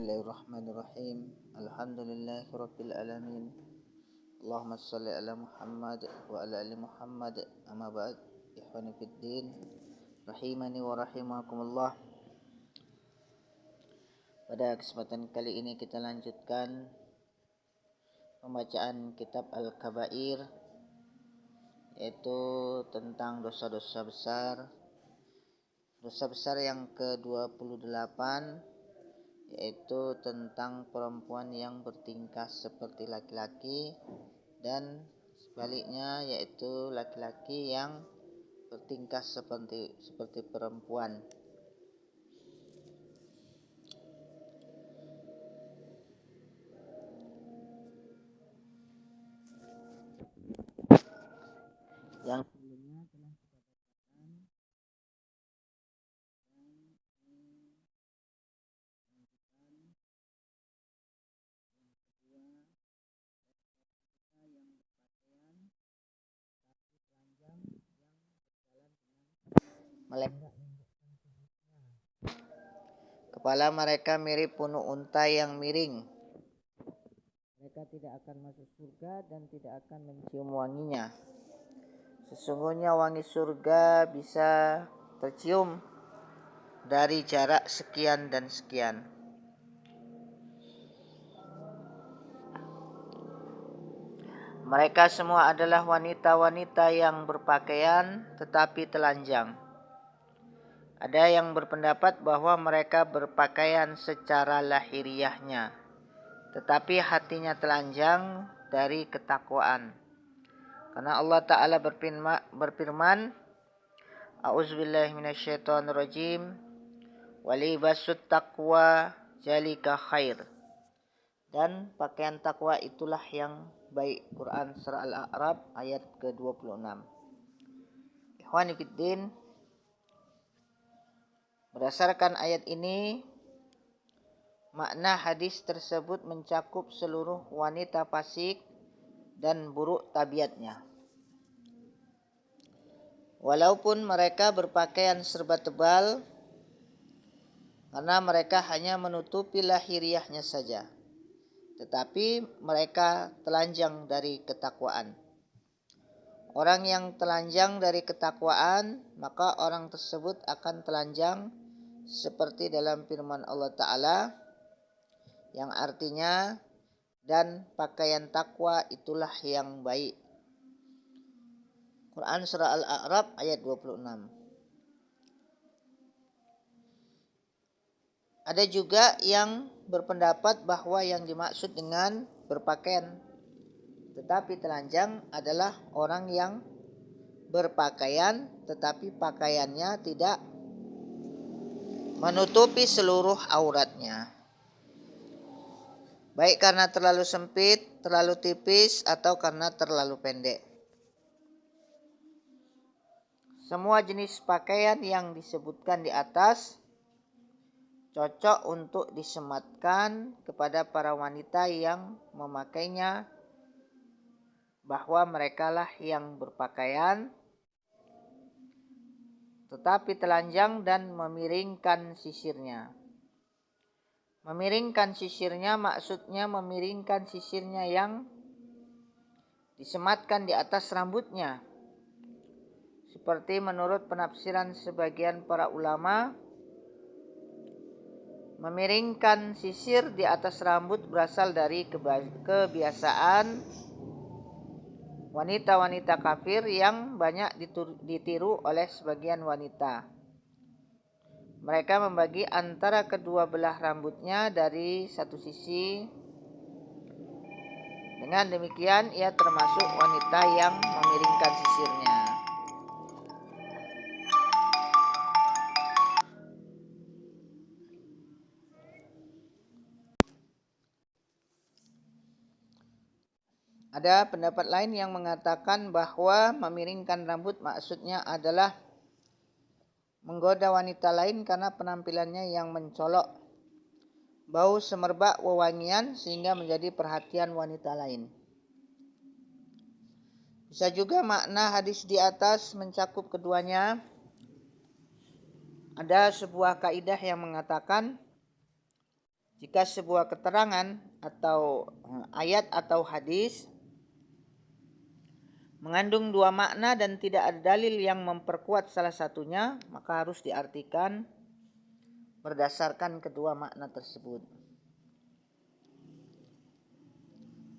Bismillahirrahmanirrahim. Alhamdulillahirabbil alamin. Allahumma shalli ala Muhammad wa ala ali Muhammad. Amma ba'd. Ikhwani fid din, rahimani wa rahimakumullah. Pada kesempatan kali ini kita lanjutkan pembacaan kitab Al-Kabair, yaitu tentang dosa-dosa besar. Dosa besar yang ke-28, yaitu tentang perempuan yang bertingkah seperti laki-laki, dan sebaliknya yaitu laki-laki yang bertingkah seperti perempuan. Yang sebelumnya telah kita bacakan, kepala mereka mirip punuk unta yang miring. Mereka tidak akan masuk surga dan tidak akan mencium wanginya. Sesungguhnya wangi surga bisa tercium dari jarak sekian dan sekian. Mereka semua adalah wanita-wanita yang berpakaian tetapi telanjang. Ada yang berpendapat bahwa mereka berpakaian secara lahiriahnya, tetapi hatinya telanjang dari ketakwaan. Karena Allah Ta'ala berfirman, A'udzubillahi minasyaitonirrajim, walibasut taqwa jalika khair. Dan pakaian takwa itulah yang baik. Quran surah Al-A'raf ayat ke-26. Ikhwani fiddin, berdasarkan ayat ini, makna hadis tersebut mencakup seluruh wanita fasik dan buruk tabiatnya. Walaupun mereka berpakaian serba tebal, karena mereka hanya menutupi lahiriahnya saja, tetapi mereka telanjang dari ketakwaan. Orang yang telanjang dari ketakwaan, maka orang tersebut akan telanjang seperti dalam firman Allah Ta'ala, yang artinya, dan pakaian takwa itulah yang baik. Quran surah Al-A'raf ayat 26. Ada juga yang berpendapat bahwa yang dimaksud dengan berpakaian tetapi telanjang adalah orang yang berpakaian tetapi pakaiannya tidak menutupi seluruh auratnya, baik karena terlalu sempit, terlalu tipis, atau karena terlalu pendek. Semua jenis pakaian yang disebutkan di atas cocok untuk disematkan kepada para wanita yang memakainya, bahwa merekalah yang berpakaian tetapi telanjang dan memiringkan sisirnya. Memiringkan sisirnya maksudnya memiringkan sisirnya yang disematkan di atas rambutnya. Seperti menurut penafsiran sebagian para ulama, memiringkan sisir di atas rambut berasal dari kebiasaan wanita-wanita kafir yang banyak ditiru oleh sebagian wanita. Mereka membagi antara kedua belah rambutnya dari satu sisi. Dengan demikian ia termasuk wanita yang memiringkan sisirnya. Ada pendapat lain yang mengatakan bahwa memiringkan rambut maksudnya adalah menggoda wanita lain karena penampilannya yang mencolok, bau semerbak wewangian sehingga menjadi perhatian wanita lain. Bisa juga makna hadis di atas mencakup keduanya. Ada sebuah kaidah yang mengatakan, Jika sebuah keterangan atau ayat atau hadis mengandung dua makna dan tidak ada dalil yang memperkuat salah satunya, maka harus diartikan berdasarkan kedua makna tersebut.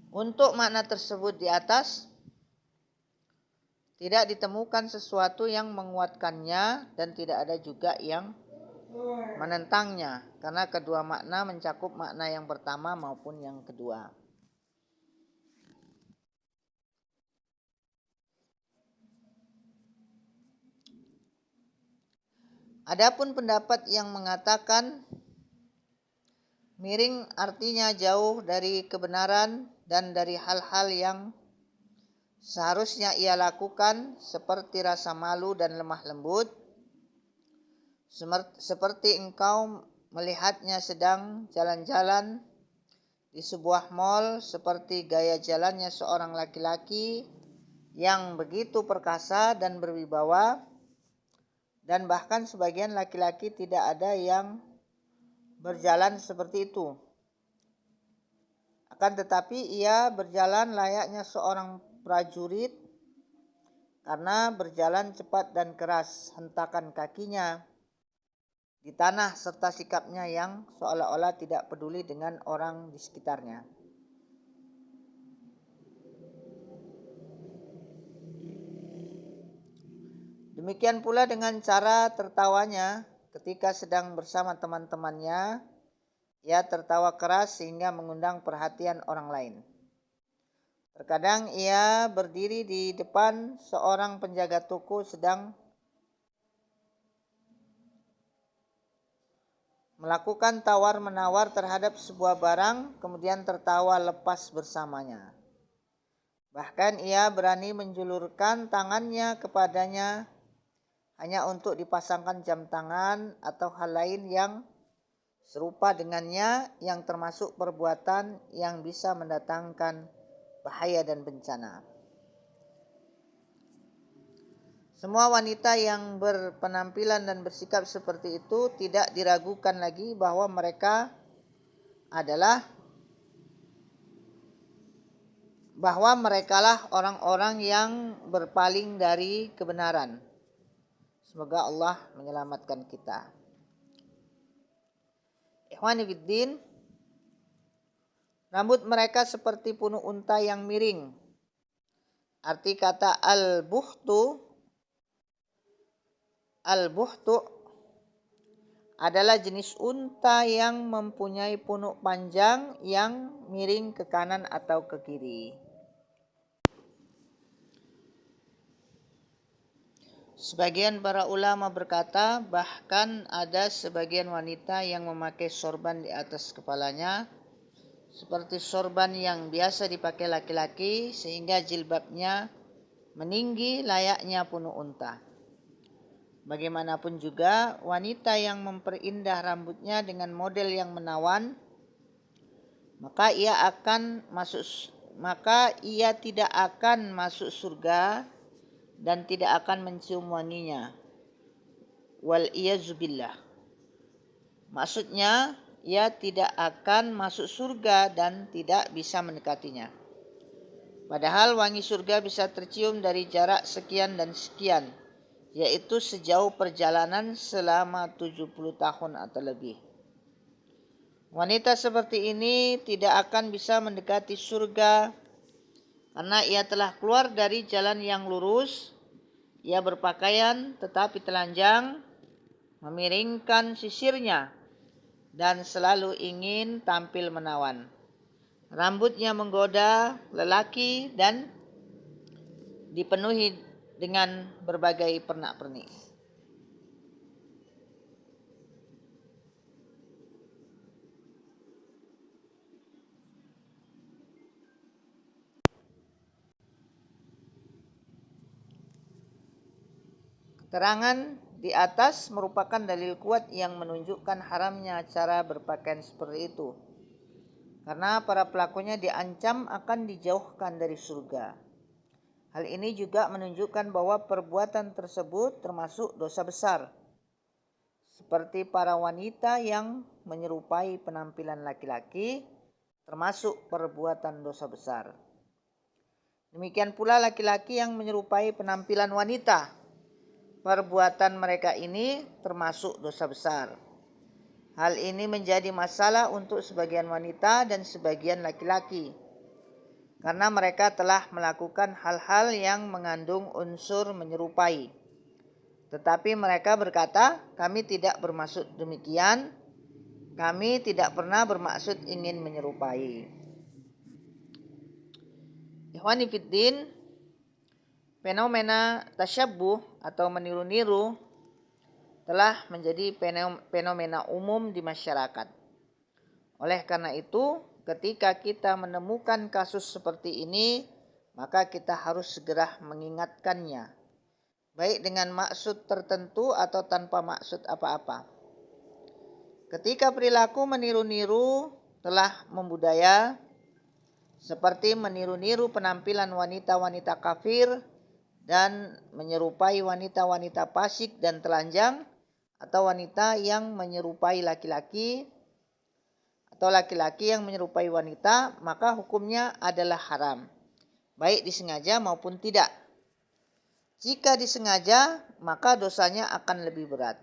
Untuk makna tersebut di atas, tidak ditemukan sesuatu yang menguatkannya dan tidak ada juga yang menentangnya, karena kedua makna mencakup makna yang pertama maupun yang kedua. Adapun pendapat yang mengatakan miring artinya jauh dari kebenaran dan dari hal-hal yang seharusnya ia lakukan, seperti rasa malu dan lemah lembut, seperti engkau melihatnya sedang jalan-jalan di sebuah mal, seperti gaya jalannya seorang laki-laki yang begitu perkasa dan berwibawa, dan bahkan sebagian laki-laki tidak ada yang berjalan seperti itu. Akan tetapi ia berjalan layaknya seorang prajurit, karena berjalan cepat dan keras hentakan kakinya di tanah serta sikapnya yang seolah-olah tidak peduli dengan orang di sekitarnya. Demikian pula dengan cara tertawanya ketika sedang bersama teman-temannya, ia tertawa keras sehingga mengundang perhatian orang lain. Terkadang ia berdiri di depan seorang penjaga toko sedang melakukan tawar-menawar terhadap sebuah barang, kemudian tertawa lepas bersamanya. Bahkan ia berani menjulurkan tangannya kepadanya hanya untuk dipasangkan jam tangan atau hal lain yang serupa dengannya, yang termasuk perbuatan yang bisa mendatangkan bahaya dan bencana. Semua wanita yang berpenampilan dan bersikap seperti itu tidak diragukan lagi bahwa merekalah orang-orang yang berpaling dari kebenaran. Semoga Allah menyelamatkan kita. Ikhwani fiddin, rambut mereka seperti punuk unta yang miring. Arti kata al-buhtu adalah jenis unta yang mempunyai punuk panjang yang miring ke kanan atau ke kiri. Sebagian para ulama berkata, bahkan ada sebagian wanita yang memakai sorban di atas kepalanya, seperti sorban yang biasa dipakai laki-laki, sehingga jilbabnya meninggi layaknya punuk unta. Bagaimanapun juga, wanita yang memperindah rambutnya dengan model yang menawan, maka ia tidak akan masuk surga dan tidak akan mencium wanginya. Wal iyazubillah. Maksudnya, ia tidak akan masuk surga dan tidak bisa mendekatinya. Padahal wangi surga bisa tercium dari jarak sekian dan sekian, yaitu sejauh perjalanan selama 70 tahun atau lebih. Wanita seperti ini tidak akan bisa mendekati surga karena ia telah keluar dari jalan yang lurus. Ia berpakaian tetapi telanjang, memiringkan sisirnya, dan selalu ingin tampil menawan. Rambutnya menggoda lelaki dan dipenuhi dengan berbagai pernak-pernik. Keterangan di atas merupakan dalil kuat yang menunjukkan haramnya cara berpakaian seperti itu, karena para pelakunya diancam akan dijauhkan dari surga. Hal ini juga menunjukkan bahwa perbuatan tersebut termasuk dosa besar. seperti para wanita yang menyerupai penampilan laki-laki, termasuk perbuatan dosa besar. Demikian pula laki-laki yang menyerupai penampilan wanita, perbuatan mereka ini termasuk dosa besar. Hal ini menjadi masalah untuk sebagian wanita dan sebagian laki-laki, karena mereka telah melakukan hal-hal yang mengandung unsur menyerupai. Tetapi mereka berkata, kami tidak bermaksud demikian, kami tidak pernah bermaksud ingin menyerupai. Ikhwani fiddin, fenomena tasyabbuh atau meniru-niru telah menjadi fenomena umum di masyarakat. Oleh karena itu, ketika kita menemukan kasus seperti ini, maka kita harus segera mengingatkannya, baik dengan maksud tertentu atau tanpa maksud apa-apa. Ketika perilaku meniru-niru telah membudaya, seperti meniru-niru penampilan wanita-wanita kafir dan menyerupai wanita-wanita fasik dan telanjang, atau wanita yang menyerupai laki-laki atau laki-laki yang menyerupai wanita, maka hukumnya adalah haram, baik disengaja maupun tidak. Jika disengaja, maka dosanya akan lebih berat.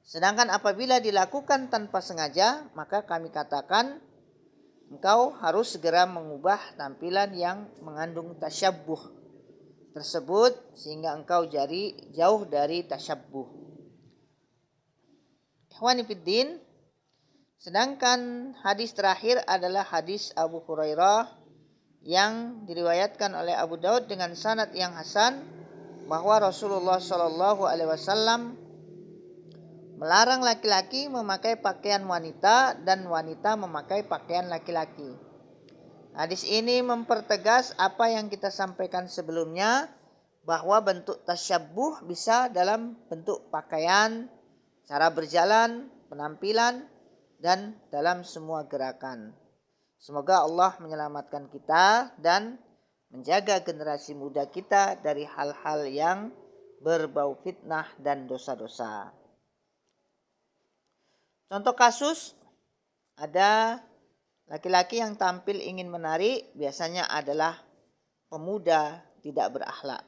Sedangkan apabila dilakukan tanpa sengaja, maka kami katakan engkau harus segera mengubah tampilan yang mengandung tasyabbuh tersebut sehingga engkau jadi jauh dari tasyabbuh. Ikhwani fiddin, sedangkan hadis terakhir adalah hadis Abu Hurairah yang diriwayatkan oleh Abu Daud dengan sanad yang hasan, bahwa Rasulullah Shallallahu Alaihi Wasallam melarang laki-laki memakai pakaian wanita dan wanita memakai pakaian laki-laki. Hadis ini mempertegas apa yang kita sampaikan sebelumnya, bahwa bentuk tasyabbuh bisa dalam bentuk pakaian, cara berjalan, penampilan, dan dalam semua gerakan. Semoga Allah menyelamatkan kita dan menjaga generasi muda kita dari hal-hal yang berbau fitnah dan dosa-dosa. Contoh kasus, ada laki-laki yang tampil ingin menarik, biasanya adalah pemuda tidak berakhlak.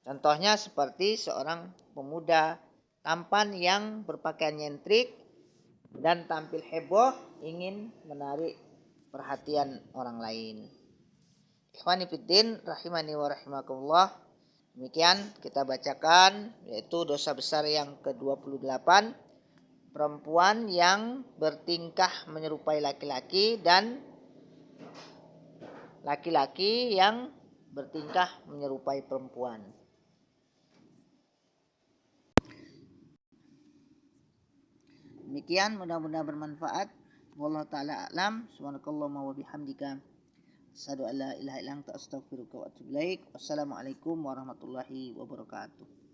Contohnya seperti seorang pemuda tampan yang berpakaian nyentrik dan tampil heboh ingin menarik perhatian orang lain. Ikhwani fiddin rahimani wa rahimakumullah. Demikian kita bacakan, yaitu dosa besar yang ke-28, perempuan yang bertingkah menyerupai laki-laki dan laki-laki yang bertingkah menyerupai perempuan. Demikian, mudah-mudahan bermanfaat. Wallahu ta'ala a'lam. Subhanakallahumma wa bihamdika asyhadu an la ilaha illa anta astaghfiruka wa atubu ilaik. Wassalamualaikum warahmatullahi wabarakatuh.